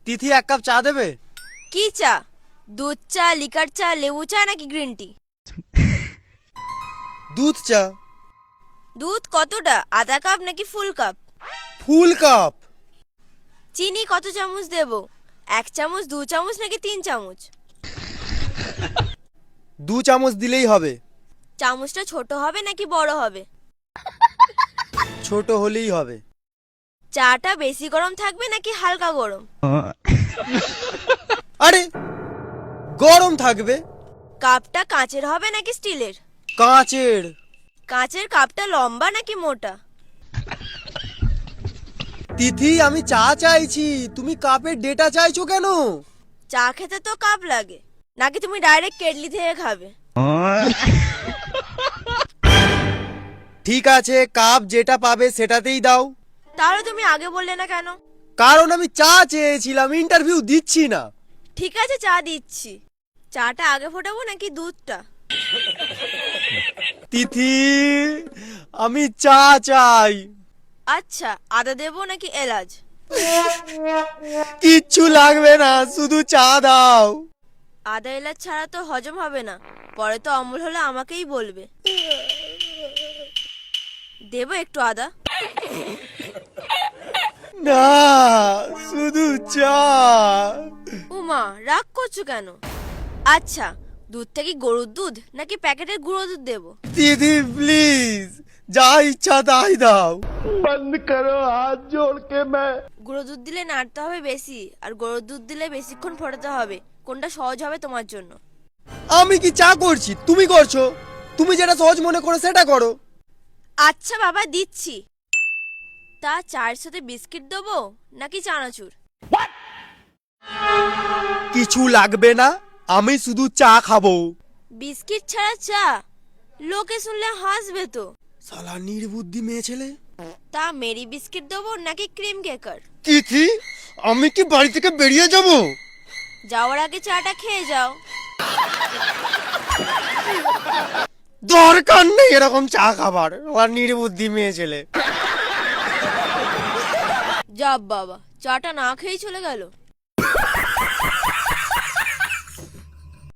তিথি এক কাপ চা দেবে? কি চা? দুধ চা, লিকার চা, লেবু চা নাকি গ্রিন টি? দুধ চা। দুধ কতটা, আধা কাপ নাকি ফুল কাপ? ফুল কাপ। চিনি কত চামচ দেব? 1 চামচ, 2 চামচ নাকি 3 চামচ? 2 চামচ দিলেই হবে। চামচটা ছোট হবে নাকি বড় হবে? ছোট হলেই হবে। চাটা বেশি গরম থাকবে নাকি হালকা গরম? আরে গরম থাকবে। কাপটা কাঁচের হবে নাকি স্টিলের? কাঁচের। কাঁচের কাপটা লম্বা নাকি মোটা? তিথি আমি চা চাইছি, তুমি কাপের ডেটা চাইছো কেন? চা খেতে তো কাপ লাগে, নাকি তুমি ডাইরেক্ট কেটলি থেকে খাবে? ঠিক আছে, কাপ যেটা পাবে সেটাতেই দাও। তাহলে তুমি আগে বললে না কেন? কারণ আমি চা চেয়েছিলাম, ইন্টারভিউ দিচ্ছি না। ঠিক আছে, চা দিচ্ছি। চাটা আগে ফোটাবো নাকি দুধটা? তিথি আমি চা চাই। আচ্ছা, আদা দেবো নাকি এলাচ? কিচ্ছু লাগবে না, শুধু চা দাও। আদা এলাচ ছাড়া তো হজম হবে না, পরে তো অম্বল হলে আমাকেই বলবে। দেবো একটু আদা? না, শুধু চা। উমা, রাগ করছো কেন? আচ্ছা, দুধটা কি গরুর দুধ নাকি প্যাকেটের গুঁড়ো দুধ দেবো? দিদি প্লিজ, যা ইচ্ছা তাই দাও। বন্ধ করো, হাত জোড় কে গুঁড়ো দুধ দিলে নাড়তে হবে বেশি, আর গরুর দুধ দিলে বেশিক্ষণ ফোটাতে হবে। কোনটা সহজ হবে তোমার জন্য? আমি কি চা করছি, তুমি করছো। তুমি যেটা সহজ মনে করো সেটা করো। আচ্ছা বাবা, দিচ্ছি। তা চায়ের সাথে বিস্কিট দেবো নাকি চানাচুর? কিছু লাগবে না, আমি শুধু চা খাবো। বিস্কিট ছাড়া চা? লোকে শুনলে হাসবে তো। শালা নির্বুদ্ধি মেয়ে ছেলে। তা মেরি বিস্কিট দেবো নাকি ক্রিম কেকার? তিথি আমি কি বাড়ি থেকে বেরিয়ে যাব? যাওয়ার আগে চাটা খেয়ে যাও। দরকার নেই এরকম চা খাবার, আর নির্বুদ্ধি মেয়ে ছেলে। যাব বাবা, চাটা না খেয়েই চলে গেল।